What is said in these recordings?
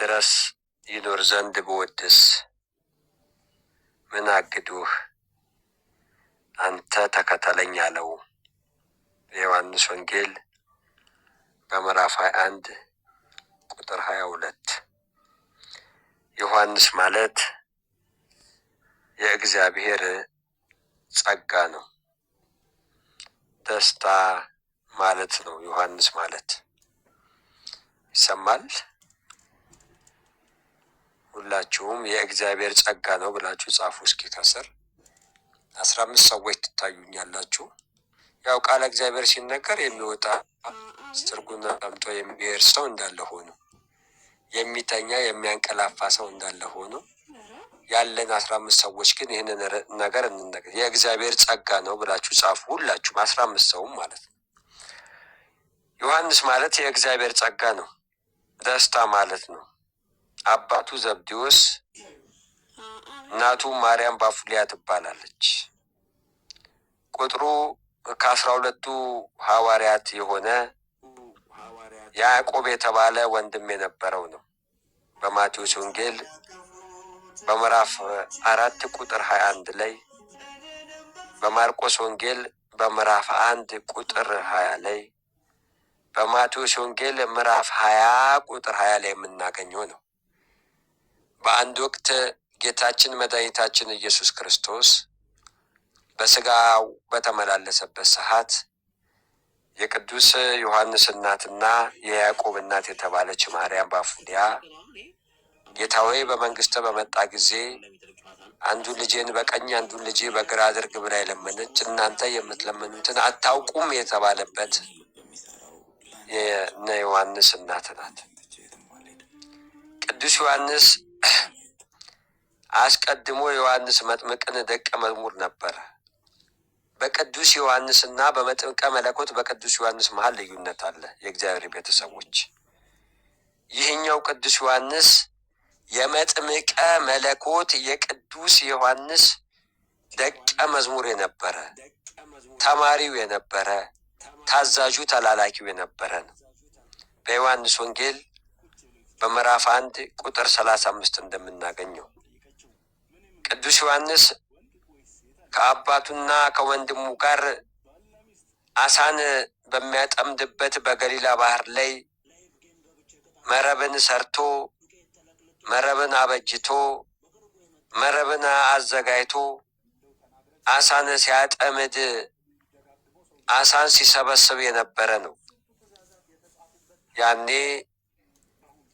ድረስ ይኖር ዘንድ ብወድስ ምን አግዱህ? አንተ ተከተለኝ አለው። የዮሐንስ ወንጌል በምዕራፍ 21 ቁጥር 22። ዮሐንስ ማለት የእግዚአብሔር ጸጋ ነው። ደስታ ማለት ነው። ዮሐንስ ማለት ይሰማል። ሁላችሁም የእግዚአብሔር ጸጋ ነው ብላችሁ ጻፉ እስኪ ከስር። 15 ሰዎች ትታዩኛላችሁ። ያው ቃለ እግዚአብሔር ሲነገር የሚወጣ ትርጉም አምጦ የሚሄድ ሰው እንዳለ ሆኖ የሚተኛ የሚያንቀላፋ ሰው እንዳለ ሆኖ ያለን 15 ሰዎች ግን ይህንን ነገር እንነገር የእግዚአብሔር ጸጋ ነው ብላችሁ ጻፉ። ሁላችሁም 15 ሰውም ማለት ነው። ዮሐንስ ማለት የእግዚአብሔር ጸጋ ነው። ደስታ ማለት ነው። አባቱ ዘብዴዎስ፣ እናቱ ማርያም ባፉሊያ ትባላለች። ቁጥሩ ከ12ቱ ሐዋርያት የሆነ ያዕቆብ የተባለ ወንድም የነበረው ነው። በማቴዎስ ወንጌል በምዕራፍ 4 ቁጥር 21 ላይ፣ በማርቆስ ወንጌል በምዕራፍ 1 ቁጥር 20 ላይ፣ በማቴዎስ ወንጌል ምዕራፍ 20 ቁጥር 20 ላይ የምናገኘው ነው። በአንድ ወቅት ጌታችን መድኃኒታችን ኢየሱስ ክርስቶስ በስጋው በተመላለሰበት ሰዓት የቅዱስ ዮሐንስ እናትና የያዕቆብ እናት የተባለች ማርያም ባፉሊያ ጌታ ሆይ በመንግስት በመጣ ጊዜ አንዱን ልጄን በቀኝ አንዱን ልጄ በግራ አድርግ ብላ የለመነች እናንተ የምትለምኑትን አታውቁም የተባለበት የነ ዮሐንስ እናት ናት። ቅዱስ ዮሐንስ አስቀድሞ ዮሐንስ መጥምቅን ደቀ መዝሙር ነበረ። በቅዱስ ዮሐንስና በመጥምቀ መለኮት በቅዱስ ዮሐንስ መሃል ልዩነት አለ። የእግዚአብሔር ቤተሰቦች ይህኛው ቅዱስ ዮሐንስ የመጥምቀ መለኮት የቅዱስ ዮሐንስ ደቀ መዝሙር የነበረ ተማሪው የነበረ ታዛዡ ተላላኪው የነበረ ነው። በዮሐንስ ወንጌል በምዕራፍ 1 ቁጥር 35 እንደምናገኘው ቅዱስ ዮሐንስ ከአባቱና ከወንድሙ ጋር አሳን በሚያጠምድበት በገሊላ ባህር ላይ መረብን ሰርቶ መረብን አበጅቶ መረብን አዘጋጅቶ አሳን ሲያጠምድ አሳን ሲሰበስብ የነበረ ነው። ያኔ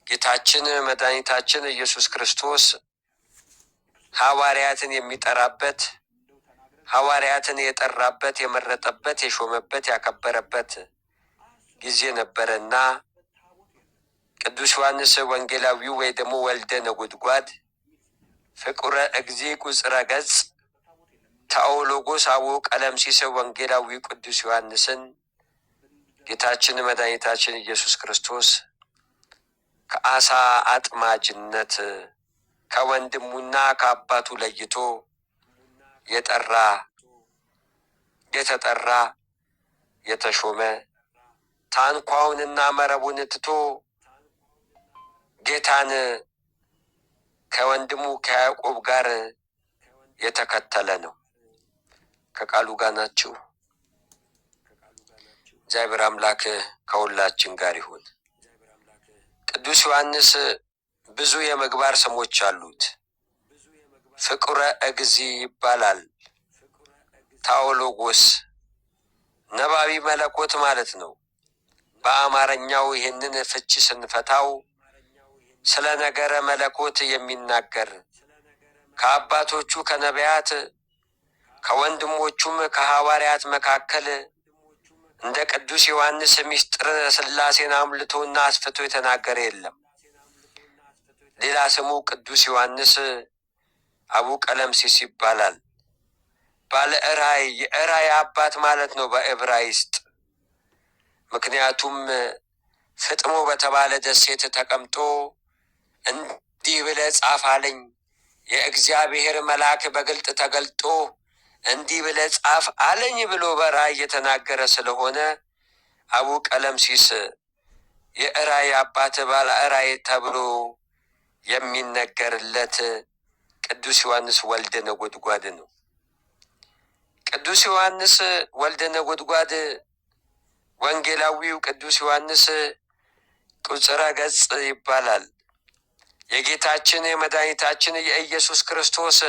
ጌታችን መድኃኒታችን ኢየሱስ ክርስቶስ ሐዋርያትን የሚጠራበት ሐዋርያትን የጠራበት የመረጠበት የሾመበት ያከበረበት ጊዜ ነበረና ቅዱስ ዮሐንስ ወንጌላዊው ወይ ደግሞ ወልደ ነጎድጓድ ፍቁረ እግዚ ቁጽረ ገጽ ታኦሎጎስ አቦ ቀለምሲስ ወንጌላዊ ቅዱስ ዮሐንስን ጌታችን መድኃኒታችን ኢየሱስ ክርስቶስ ከአሳ አጥማጅነት ከወንድሙና ከአባቱ ለይቶ የጠራ የተጠራ የተሾመ ታንኳውንና መረቡን ትቶ ጌታን ከወንድሙ ከያዕቆብ ጋር የተከተለ ነው። ከቃሉ ጋር ናችሁ። እግዚአብሔር አምላክ ከሁላችን ጋር ይሁን። ቅዱስ ዮሐንስ ብዙ የምግባር ስሞች አሉት። ፍቁረ እግዚ ይባላል። ታኦሎጎስ ነባቢ መለኮት ማለት ነው። በአማርኛው ይህንን ፍቺ ስንፈታው ስለ ነገረ መለኮት የሚናገር ከአባቶቹ ከነቢያት ከወንድሞቹም ከሐዋርያት መካከል እንደ ቅዱስ ዮሐንስ ምስጢረ ሥላሴን አምልቶና አስፍቶ የተናገረ የለም። ሌላ ስሙ ቅዱስ ዮሐንስ አቡ ቀለምሲስ ይባላል። ባለ ራእይ የራእይ አባት ማለት ነው በዕብራይስጥ። ምክንያቱም ፍጥሞ በተባለ ደሴት ተቀምጦ እንዲህ ብለህ ጻፍ አለኝ፣ የእግዚአብሔር መልአክ በግልጥ ተገልጦ እንዲህ ብለህ ጻፍ አለኝ ብሎ በራእይ የተናገረ ስለሆነ አቡ ቀለምሲስ የራእይ አባት ባለ ራእይ ተብሎ የሚነገርለት ቅዱስ ዮሐንስ ወልደ ነጎድጓድ ነው። ቅዱስ ዮሐንስ ወልደ ነጎድጓድ ወንጌላዊው ቅዱስ ዮሐንስ ቁጽረ ገጽ ይባላል። የጌታችን የመድኃኒታችን የኢየሱስ ክርስቶስ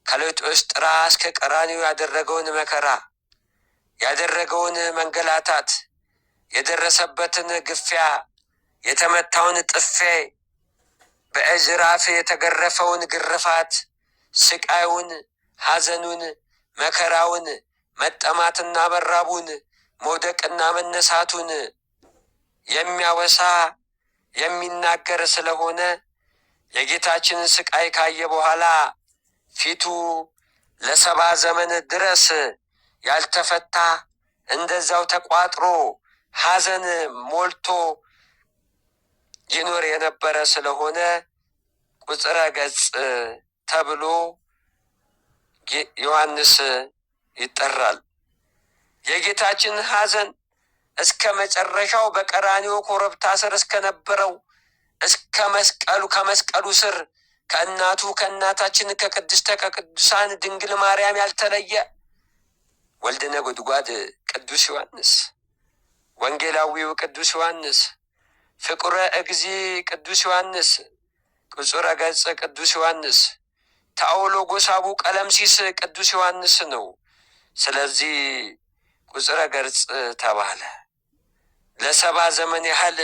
ከልጥስጥራ እስከ ቀራንዮ ያደረገውን መከራ፣ ያደረገውን መንገላታት፣ የደረሰበትን ግፊያ፣ የተመታውን ጥፌ፣ በእጅራፍ የተገረፈውን ግርፋት፣ ስቃዩን፣ ሐዘኑን፣ መከራውን፣ መጠማትና መራቡን፣ መውደቅና መነሳቱን የሚያወሳ የሚናገር ስለሆነ የጌታችንን ስቃይ ካየ በኋላ ፊቱ ለ70 ዘመን ድረስ ያልተፈታ እንደዛው ተቋጥሮ ሐዘን ሞልቶ ይኖር የነበረ ስለሆነ ቁጽረ ገጽ ተብሎ ዮሐንስ ይጠራል። የጌታችን ሐዘን እስከ መጨረሻው በቀራንዮ ኮረብታ ስር እስከነበረው እስከ መስቀሉ ከመስቀሉ ስር ከእናቱ ከእናታችን ከቅድስተ ከቅዱሳን ድንግል ማርያም ያልተለየ ወልደ ነጎድጓድ ቅዱስ ዮሐንስ፣ ወንጌላዊው ቅዱስ ዮሐንስ፣ ፍቁረ እግዚ ቅዱስ ዮሐንስ፣ ቁጽረ ገጽ ቅዱስ ዮሐንስ፣ ታኦሎጎሳቡ ቀለምሲስ ቅዱስ ዮሐንስ ነው። ስለዚህ ቁጽረ ገጽ ተባለ። ለ70 ዘመን ያህል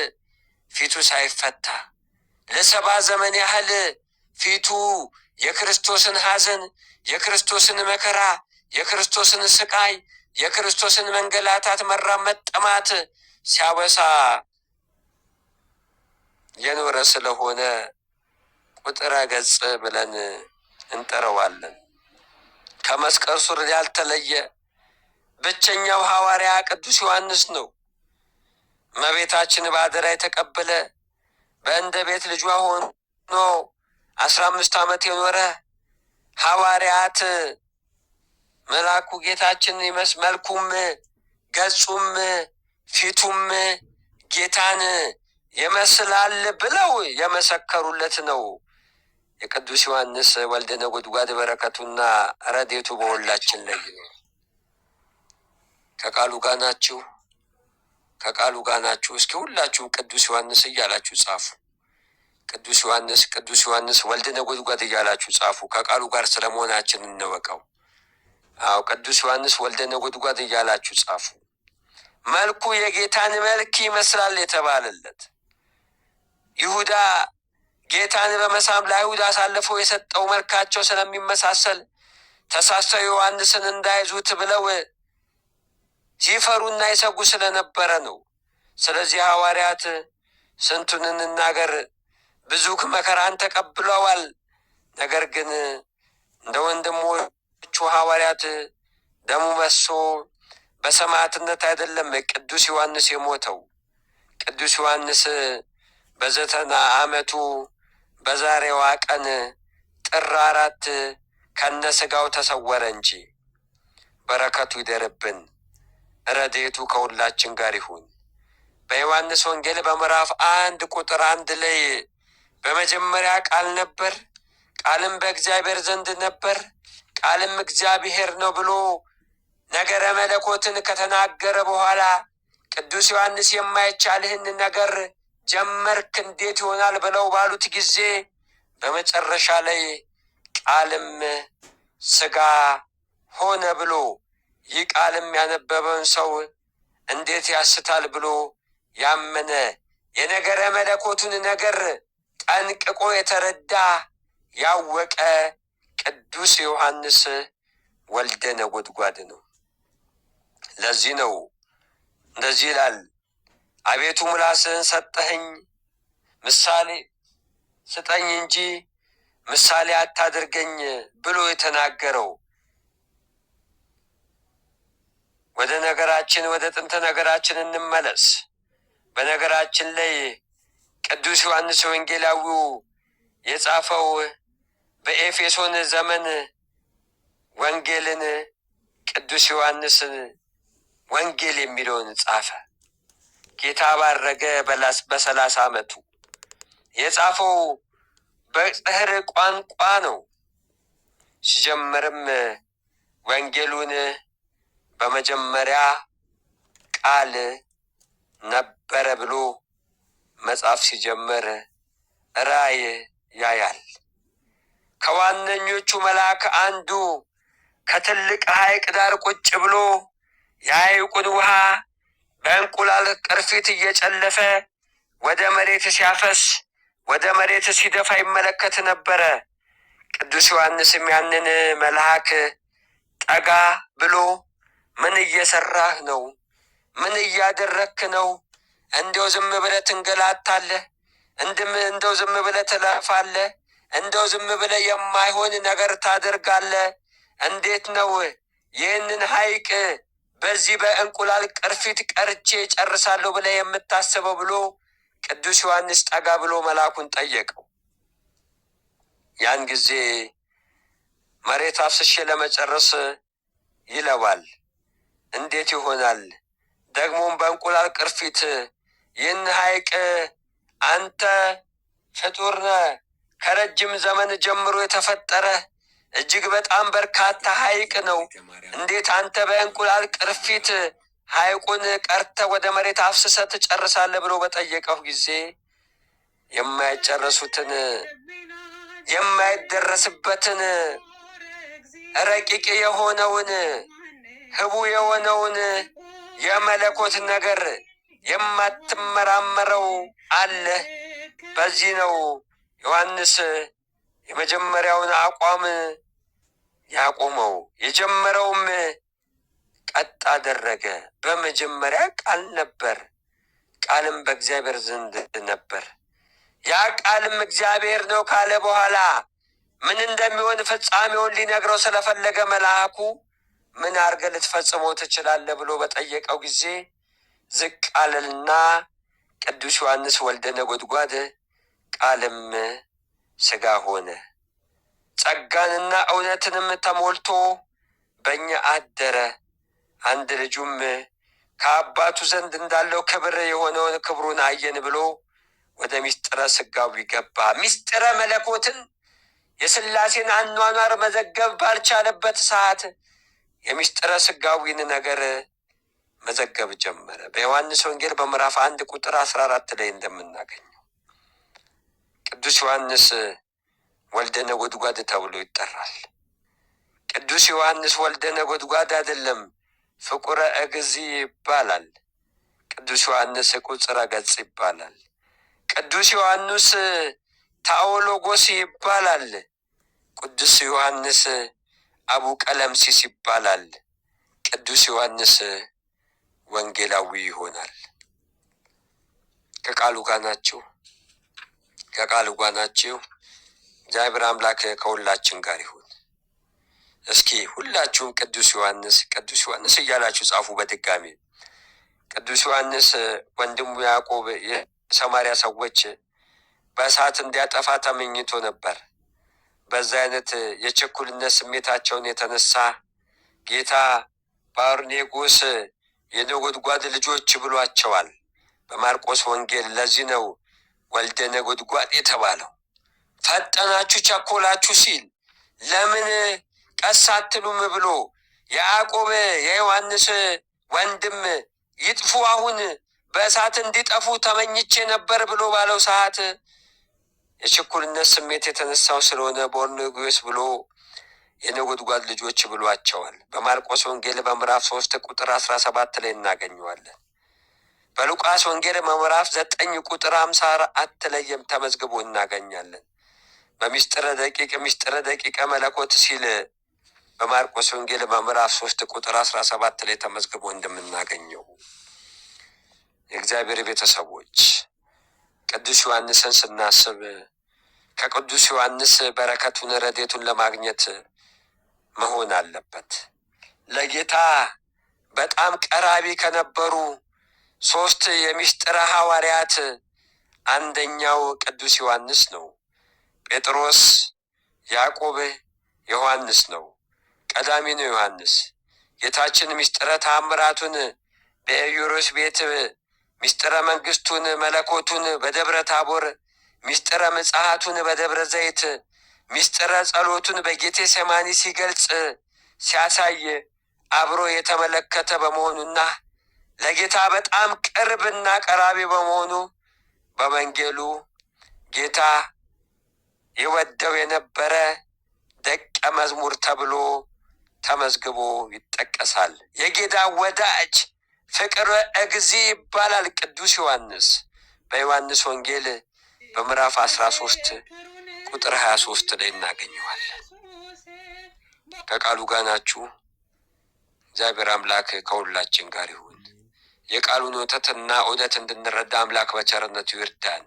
ፊቱ ሳይፈታ፣ ለ70 ዘመን ያህል ፊቱ የክርስቶስን ሐዘን፣ የክርስቶስን መከራ፣ የክርስቶስን ስቃይ፣ የክርስቶስን መንገላታት፣ መራብ፣ መጠማት ሲያወሳ የኖረ ስለሆነ ቁጥረ ገጽ ብለን እንጠራዋለን። ከመስቀሉ ስር ያልተለየ ብቸኛው ሐዋርያ ቅዱስ ዮሐንስ ነው። እመቤታችን በአደራ የተቀበለ በእንደ ቤት ልጇ ሆኖ 15 ዓመት የኖረ ሐዋርያት መልአኩ ጌታችን መልኩም ገጹም ፊቱም ጌታን ይመስላል ብለው የመሰከሩለት ነው። የቅዱስ ዮሐንስ ወልደ ነጎድጓድ በረከቱና ረድኤቱ በሁላችን ላይ ነው። ከቃሉ ጋር ናችሁ? ከቃሉ ጋር ናችሁ? እስኪ ሁላችሁም ቅዱስ ዮሐንስ እያላችሁ ጻፉ። ቅዱስ ዮሐንስ፣ ቅዱስ ዮሐንስ ወልደ ነጎድጓድ እያላችሁ ጻፉ። ከቃሉ ጋር ስለመሆናችን እንወቀው። አዎ፣ ቅዱስ ዮሐንስ ወልደ ነጎድጓድ እያላችሁ ጻፉ። መልኩ የጌታን መልክ ይመስላል የተባለለት ይሁዳ ጌታን በመሳም ለአይሁድ አሳልፎ የሰጠው መልካቸው ስለሚመሳሰል ተሳስተው ዮሐንስን እንዳይዙት ብለው ሲፈሩና ይሰጉ ስለነበረ ነው። ስለዚህ ሐዋርያት ስንቱን እንናገር፣ ብዙ መከራን ተቀብለዋል። ነገር ግን እንደ ወንድሞቹ ሐዋርያት ደሙ መሶ በሰማዕትነት አይደለም ቅዱስ ዮሐንስ የሞተው። ቅዱስ ዮሐንስ በ90 ዓመቱ በዛሬዋ ቀን ጥር 4 ከነ ሥጋው ተሰወረ እንጂ። በረከቱ ይደርብን፣ ረድኤቱ ከሁላችን ጋር ይሁን። በዮሐንስ ወንጌል በምዕራፍ 1 ቁጥር 1 ላይ በመጀመሪያ ቃል ነበር፣ ቃልም በእግዚአብሔር ዘንድ ነበር፣ ቃልም እግዚአብሔር ነው ብሎ ነገረ መለኮትን ከተናገረ በኋላ ቅዱስ ዮሐንስ የማይቻልህን ነገር ጀመርክ እንዴት ይሆናል ብለው ባሉት ጊዜ በመጨረሻ ላይ ቃልም ሥጋ ሆነ ብሎ ይህ ቃልም ያነበበውን ሰው እንዴት ያስታል ብሎ ያመነ የነገረ መለኮቱን ነገር ጠንቅቆ የተረዳ ያወቀ ቅዱስ ዮሐንስ ወልደ ነጎድጓድ ነው። ለዚህ ነው እንደዚህ ይላል፣ አቤቱ ምላስህን ሰጠኸኝ፣ ምሳሌ ስጠኝ እንጂ ምሳሌ አታድርገኝ ብሎ የተናገረው። ወደ ነገራችን ወደ ጥንተ ነገራችን እንመለስ። በነገራችን ላይ ቅዱስ ዮሐንስ ወንጌላዊው የጻፈው በኤፌሶን ዘመን ወንጌልን ቅዱስ ዮሐንስ ወንጌል የሚለውን ጻፈ። ጌታ ባረገ በ30 ዓመቱ የጻፈው በጽሕር ቋንቋ ነው። ሲጀምርም ወንጌሉን በመጀመሪያ ቃል ነበረ ብሎ መጽሐፍ ሲጀምር ራእይ ያያል። ከዋነኞቹ መልአክ አንዱ ከትልቅ ሐይቅ ዳር ቁጭ ብሎ የሐይቁን ውሃ በእንቁላል ቅርፊት እየጨለፈ ወደ መሬት ሲያፈስ፣ ወደ መሬት ሲደፋ ይመለከት ነበረ። ቅዱስ ዮሐንስም ያንን መልአክ ጠጋ ብሎ ምን እየሰራህ ነው? ምን እያደረክ ነው? እንደው ዝም ብለህ ትንገላታለህ? እንደው ዝም ብለህ ትለፋለህ? እንደው ዝም ብለህ የማይሆን ነገር ታደርጋለህ? እንዴት ነው ይህንን ሐይቅ በዚህ በእንቁላል ቅርፊት ቀርቼ ጨርሳለሁ ብለህ የምታስበው? ብሎ ቅዱስ ዮሐንስ ጠጋ ብሎ መልአኩን ጠየቀው። ያን ጊዜ መሬት አፍስሼ ለመጨረስ ይለዋል። እንዴት ይሆናል? ደግሞም በእንቁላል ቅርፊት ይህን ሐይቅ አንተ ፍጡር ነህ፣ ከረጅም ዘመን ጀምሮ የተፈጠረ እጅግ በጣም በርካታ ሐይቅ ነው። እንዴት አንተ በእንቁላል ቅርፊት ሐይቁን ቀርተ ወደ መሬት አፍስሰ ትጨርሳለህ? ብሎ በጠየቀው ጊዜ የማይጨረሱትን የማይደረስበትን ረቂቅ የሆነውን ህቡ የሆነውን የመለኮት ነገር የማትመራመረው አለ። በዚህ ነው ዮሐንስ የመጀመሪያውን አቋም ያቆመው። የጀመረውም ቀጥ አደረገ። በመጀመሪያ ቃል ነበር፣ ቃልም በእግዚአብሔር ዘንድ ነበር፣ ያ ቃልም እግዚአብሔር ነው ካለ በኋላ ምን እንደሚሆን ፍጻሜውን ሊነግረው ስለፈለገ መልአኩ ምን አድርገህ ልትፈጽመው ትችላለህ ብሎ በጠየቀው ጊዜ ዝቅ አለና ቅዱስ ዮሐንስ ወልደ ነጎድጓድ ቃልም ሥጋ ሆነ፣ ጸጋንና እውነትንም ተሞልቶ በእኛ አደረ፣ አንድ ልጁም ከአባቱ ዘንድ እንዳለው ክብር የሆነውን ክብሩን አየን ብሎ ወደ ምስጢረ ሥጋዊ ገባ። ምስጢረ መለኮትን የሥላሴን አኗኗር መዘገብ ባልቻለበት ሰዓት የምስጢረ ሥጋዊን ነገር መዘገብ ጀመረ። በዮሐንስ ወንጌል በምዕራፍ 1 ቁጥር 14 ላይ እንደምናገኘው ቅዱስ ዮሐንስ ወልደ ነጎድጓድ ተብሎ ይጠራል። ቅዱስ ዮሐንስ ወልደ ነጎድጓድ አይደለም፣ ፍቁረ እግዚእ ይባላል። ቅዱስ ዮሐንስ ቁጽረ ገጽ ይባላል። ቅዱስ ዮሐንስ ታኦሎጎስ ይባላል። ቅዱስ ዮሐንስ አቡ ቀለምሲስ ይባላል። ቅዱስ ዮሐንስ ወንጌላዊ ይሆናል። ከቃሉ ጋር ናችሁ፣ ከቃሉ ጋር ናችሁ። እግዚአብሔር አምላክ ከሁላችን ጋር ይሁን። እስኪ ሁላችሁም ቅዱስ ዮሐንስ እያላችሁ ጻፉ። በድጋሚ ቅዱስ ዮሐንስ ወንድሙ ያዕቆብ የሰማርያ ሰዎች በእሳት እንዲያጠፋ ተመኝቶ ነበር። በዛ አይነት የችኩልነት ስሜታቸውን የተነሳ ጌታ በአርኔጎስ የነጎድጓድ ልጆች ብሏቸዋል በማርቆስ ወንጌል። ለዚህ ነው ወልደ ነጎድጓድ የተባለው። ፈጠናችሁ ቸኮላችሁ ሲል ለምን ቀስ አትሉም ብሎ ያዕቆብ የዮሐንስ ወንድም ይጥፉ አሁን በእሳት እንዲጠፉ ተመኝቼ ነበር ብሎ ባለው ሰዓት የችኩልነት ስሜት የተነሳው ስለሆነ በአርኔጎስ ብሎ የነጎድጓድ ልጆች ብሏቸዋል። በማርቆስ ወንጌል በምዕራፍ 3 ቁጥር 17 ላይ እናገኘዋለን። በሉቃስ ወንጌል በምዕራፍ 9 ቁጥር 54 ላይም ተመዝግቦ እናገኛለን። በምስጢረ ደቂቀ መለኮት ሲል በማርቆስ ወንጌል በምዕራፍ 3 ቁጥር 17 ላይ ተመዝግቦ እንደምናገኘው የእግዚአብሔር ቤተሰቦች ቅዱስ ዮሐንስን ስናስብ ከቅዱስ ዮሐንስ በረከቱን ረድኤቱን ለማግኘት መሆን አለበት። ለጌታ በጣም ቀራቢ ከነበሩ 3 የምስጢረ ሐዋርያት አንደኛው ቅዱስ ዮሐንስ ነው። ጴጥሮስ፣ ያዕቆብ፣ ዮሐንስ ነው። ቀዳሚ ነው ዮሐንስ። ጌታችን ምስጢረ ተአምራቱን በኢዮሮስ ቤት ምስጢረ መንግስቱን መለኮቱን በደብረ ታቦር ምስጢረ ምጽአቱን በደብረ ዘይት ምስጢረ ጸሎቱን በጌቴ ሰማኒ ሲገልጽ ሲያሳይ አብሮ የተመለከተ በመሆኑና ለጌታ በጣም ቅርብና ቀራቢ በመሆኑ በወንጌሉ ጌታ ይወደው የነበረ ደቀ መዝሙር ተብሎ ተመዝግቦ ይጠቀሳል። የጌታ ወዳጅ ፍቅረ እግዚእ ይባላል ቅዱስ ዮሐንስ። በዮሐንስ ወንጌል በምዕራፍ 13 ቁጥር 23 ላይ እናገኘዋለን። ከቃሉ ጋር ናችሁ። እግዚአብሔር አምላክ ከሁላችን ጋር ይሁን። የቃሉን ወተትና እውነት እንድንረዳ አምላክ በቸርነቱ ይርዳን።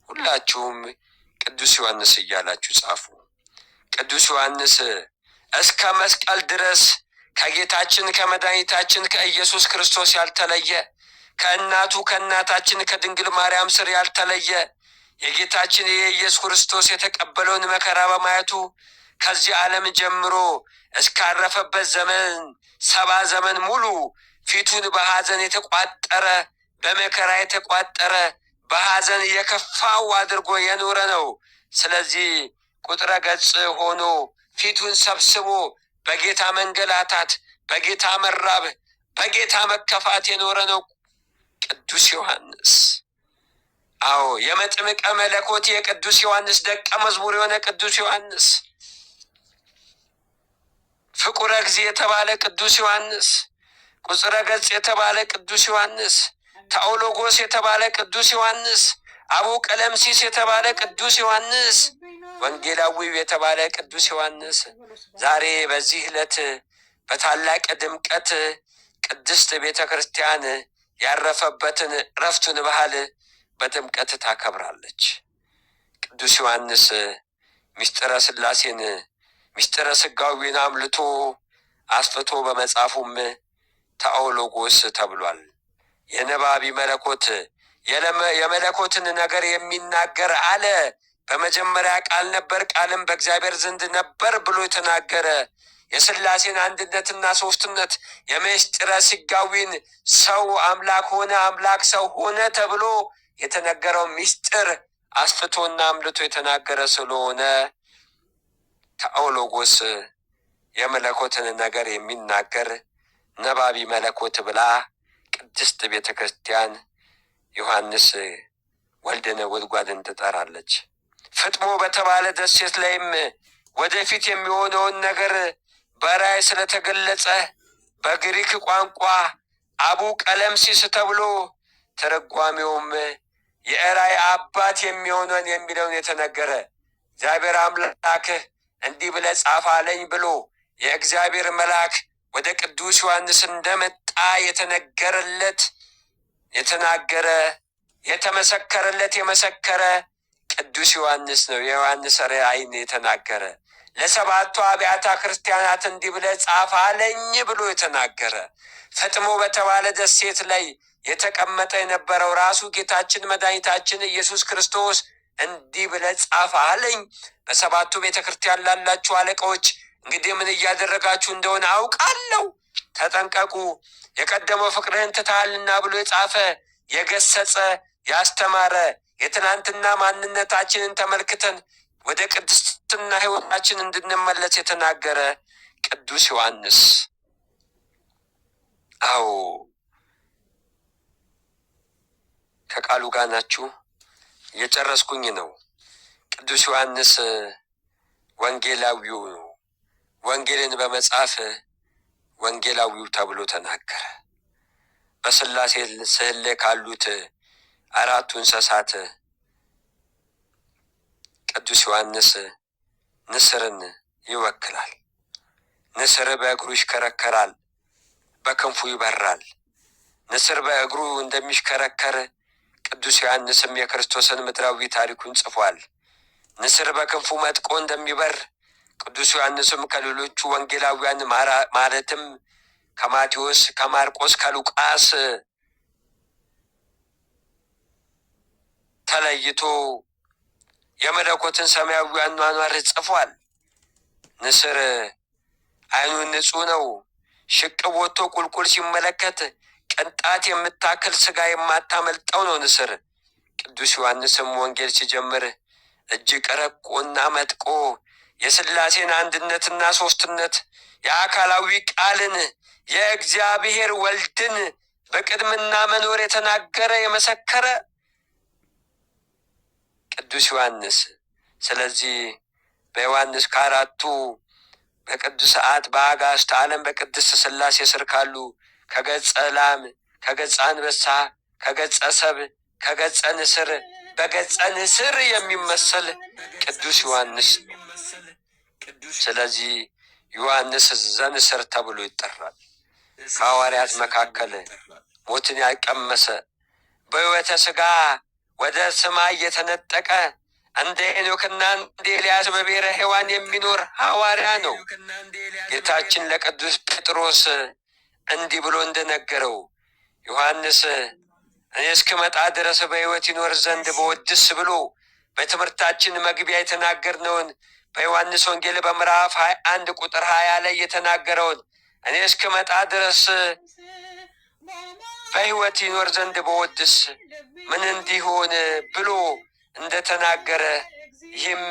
ሁላችሁም ቅዱስ ዮሐንስ እያላችሁ ጻፉ። ቅዱስ ዮሐንስ እስከ መስቀል ድረስ ከጌታችን ከመድኃኒታችን ከኢየሱስ ክርስቶስ ያልተለየ፣ ከእናቱ ከእናታችን ከድንግል ማርያም ስር ያልተለየ፣ የጌታችን የኢየሱስ ክርስቶስ የተቀበለውን መከራ በማየቱ ከዚህ ዓለም ጀምሮ እስካረፈበት ዘመን 70 ዘመን ሙሉ ፊቱን በሐዘን የተቋጠረ፣ በመከራ የተቋጠረ፣ በሐዘን የከፋው አድርጎ የኖረ ነው። ስለዚህ ቁጥረ ገጽ ሆኖ ፊቱን ሰብስቦ በጌታ መንገላታት፣ በጌታ መራብ፣ በጌታ መከፋት የኖረ ነው ቅዱስ ዮሐንስ። አዎ የመጥምቀ መለኮት የቅዱስ ዮሐንስ ደቀ መዝሙር የሆነ ቅዱስ ዮሐንስ፣ ፍቁረ እግዚእ የተባለ ቅዱስ ዮሐንስ፣ ቁጽረ ገጽ የተባለ ቅዱስ ዮሐንስ፣ ታኦሎጎስ የተባለ ቅዱስ ዮሐንስ፣ አቡ ቀለምሲስ የተባለ ቅዱስ ዮሐንስ፣ ወንጌላዊው የተባለ ቅዱስ ዮሐንስ ዛሬ በዚህ ዕለት በታላቅ ድምቀት ቅድስት ቤተ ክርስቲያን ያረፈበትን ዕረፍቱን ባህል በድምቀት ታከብራለች። ቅዱስ ዮሐንስ ምስጢረ ሥላሴን ምስጢረ ሥጋዌን አምልቶ አስፍቶ በመጻፉም ታኦሎጎስ ተብሏል። የነባቢ መለኮት የመለኮትን ነገር የሚናገር አለ። በመጀመሪያ ቃል ነበር፣ ቃልም በእግዚአብሔር ዘንድ ነበር ብሎ የተናገረ የሥላሴን አንድነትና ሦስትነት የምስጢረ ሥጋዌን ሰው አምላክ ሆነ አምላክ ሰው ሆነ ተብሎ የተነገረው ምስጢር አስፍቶና አምልቶ የተናገረ ስለሆነ ታኦሎጎስ የመለኮትን ነገር የሚናገር ነባቢ መለኮት ብላ ቅድስት ቤተ ክርስቲያን ዮሐንስ ወልደ ነጎድጓድን ትጠራለች። ፍጥሞ በተባለ ደሴት ላይም ወደፊት የሚሆነውን ነገር በራእይ ስለተገለጸ በግሪክ ቋንቋ አቡ ቀለምሲስ ተብሎ ተረጓሚውም የራእይ አባት የሚሆነውን የሚለውን የተነገረ እግዚአብሔር አምላክህ እንዲህ ብለህ ጻፍ አለኝ ብሎ የእግዚአብሔር መልአክ ወደ ቅዱስ ዮሐንስ እንደመጣ የተነገረለት የተናገረ የተመሰከረለት የመሰከረ ቅዱስ ዮሐንስ ነው። የዮሐንስ ራእይን የተናገረ ለሰባቱ አብያተ ክርስቲያናት እንዲህ ብለህ ጻፍ አለኝ ብሎ የተናገረ ፈጥሞ በተባለ ደሴት ላይ የተቀመጠ የነበረው ራሱ ጌታችን መድኃኒታችን ኢየሱስ ክርስቶስ እንዲህ ብለህ ጻፍ አለኝ። በሰባቱ ቤተ ክርስቲያን ላላችሁ አለቃዎች እንግዲህ ምን እያደረጋችሁ እንደሆነ አውቃለሁ፣ ተጠንቀቁ፣ የቀደመው ፍቅርህን ትተሃልና ብሎ የጻፈ የገሰጸ ያስተማረ የትናንትና ማንነታችንን ተመልክተን ወደ ቅድስትና ሕይወታችን እንድንመለስ የተናገረ ቅዱስ ዮሐንስ። አዎ ከቃሉ ጋር ናችሁ። እየጨረስኩኝ ነው። ቅዱስ ዮሐንስ ወንጌላዊው ነው። ወንጌልን በመጻፍ ወንጌላዊው ተብሎ ተናገረ። በሥላሴ ስዕል ላይ ካሉት አራቱ እንስሳት ቅዱስ ዮሐንስ ንስርን ይወክላል። ንስር በእግሩ ይሽከረከራል፣ በክንፉ ይበራል። ንስር በእግሩ እንደሚሽከረከር ቅዱስ ዮሐንስም የክርስቶስን ምድራዊ ታሪኩን ጽፏል። ንስር በክንፉ መጥቆ እንደሚበር ቅዱስ ዮሐንስም ከሌሎቹ ወንጌላውያን ማለትም ከማቴዎስ፣ ከማርቆስ፣ ከሉቃስ ተለይቶ የመለኮትን ሰማያዊ አኗኗር ጽፏል። ንስር ዓይኑን ንጹሕ ነው። ሽቅብ ወጥቶ ቁልቁል ሲመለከት ቅንጣት የምታክል ሥጋ የማታመልጠው ነው። ንስር ቅዱስ ዮሐንስም ወንጌል ሲጀምር እጅግ ረቆና መጥቆ የሥላሴን አንድነትና ሦስትነት የአካላዊ ቃልን የእግዚአብሔር ወልድን በቅድምና መኖር የተናገረ የመሰከረ ቅዱስ ዮሐንስ። ስለዚህ በዮሐንስ ከአራቱ በቅዱሳት በአጋዕዝተ ዓለም በቅድስት ሥላሴ ስር ካሉ ከገጸ ላም፣ ከገጸ አንበሳ፣ ከገጸ ሰብእ፣ ከገጸ ንስር በገጸ ንስር የሚመሰል ቅዱስ ዮሐንስ። ስለዚህ ዮሐንስ ዘንስር ተብሎ ይጠራል። ከሐዋርያት መካከል ሞትን ያልቀመሰ በሕይወተ ሥጋ ወደ ሰማይ የተነጠቀ እንደ ሄኖክና እንደ ኤልያስ በብሔረ ሕያዋን የሚኖር ሐዋርያ ነው። ጌታችን ለቅዱስ ጴጥሮስ እንዲህ ብሎ እንደነገረው ዮሐንስ እኔ እስክመጣ ድረስ በሕይወት ይኖር ዘንድ በወድስ ብሎ በትምህርታችን መግቢያ የተናገርነውን በዮሐንስ ወንጌል በምዕራፍ 21 ቁጥር 20 ላይ የተናገረውን እኔ እስክመጣ ድረስ በሕይወት ይኖር ዘንድ በወድስ ምን እንዲሆን ብሎ እንደተናገረ ይህም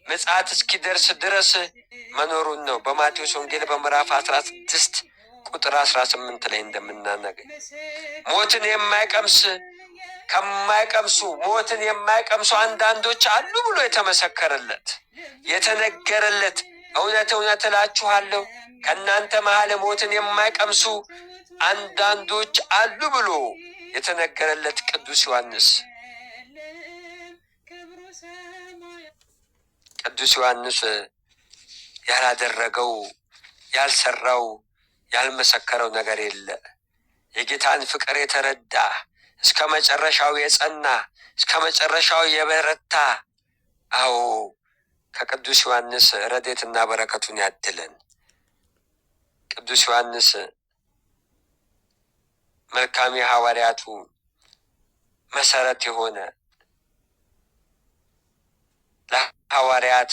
ምጽአት እስኪደርስ ድረስ መኖሩን ነው። በማቴዎስ ወንጌል በምዕራፍ 16 ቁጥር 18 ላይ እንደምናነገኝ ሞትን የማይቀምስ ከማይቀምሱ ሞትን የማይቀምሱ አንዳንዶች አሉ ብሎ የተመሰከረለት የተነገረለት፣ እውነት እውነት እላችኋለሁ ከእናንተ መሃል ሞትን የማይቀምሱ አንዳንዶች አሉ ብሎ የተነገረለት ቅዱስ ዮሐንስ። ቅዱስ ዮሐንስ ያላደረገው ያልሰራው ያልመሰከረው ነገር የለ። የጌታን ፍቅር የተረዳ እስከ መጨረሻው የጸና እስከ መጨረሻው የበረታ። አዎ ከቅዱስ ዮሐንስ ረድኤትና በረከቱን ያድለን። ቅዱስ ዮሐንስ መልካም የሐዋርያቱ መሰረት የሆነ ለሐዋርያት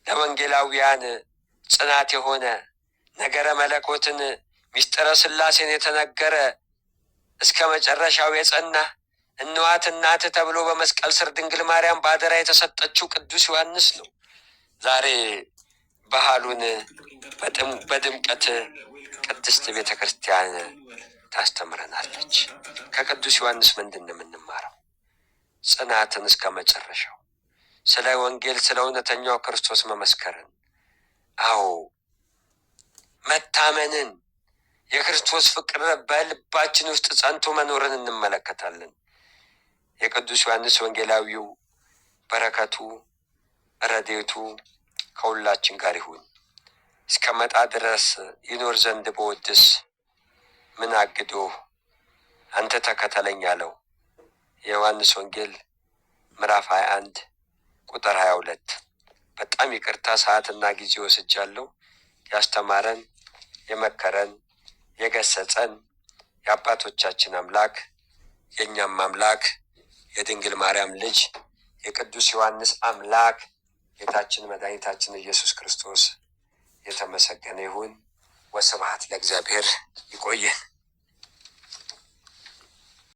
ለወንጌላውያን ጽናት የሆነ ነገረ መለኮትን ምስጢረ ሥላሴን የተነገረ እስከ መጨረሻው የጸና እንዋት እናት ተብሎ በመስቀል ስር ድንግል ማርያም ባደራ የተሰጠችው ቅዱስ ዮሐንስ ነው። ዛሬ ባህሉን በድምቀት ቅድስት ቤተ ክርስቲያን ታስተምረናለች። ከቅዱስ ዮሐንስ ምንድን ነው የምንማረው? ጽናትን እስከ መጨረሻው፣ ስለ ወንጌል ስለ እውነተኛው ክርስቶስ መመስከርን፣ አዎ መታመንን፣ የክርስቶስ ፍቅር በልባችን ውስጥ ጸንቶ መኖርን እንመለከታለን። የቅዱስ ዮሐንስ ወንጌላዊው በረከቱ ረድኤቱ ከሁላችን ጋር ይሁን። እስከ መጣ ድረስ ይኖር ዘንድ በወድስ ምን አግዶ አንተ ተከተለኝ አለው። የዮሐንስ ወንጌል ምዕራፍ 21 ቁጥር 22። በጣም ይቅርታ ሰዓትና ጊዜ ወስጃለሁ። ያስተማረን የመከረን የገሰጸን የአባቶቻችን አምላክ የእኛም አምላክ የድንግል ማርያም ልጅ የቅዱስ ዮሐንስ አምላክ ጌታችን መድኃኒታችን ኢየሱስ ክርስቶስ የተመሰገነ ይሁን። ወስብሐት ለእግዚአብሔር። ይቆየን።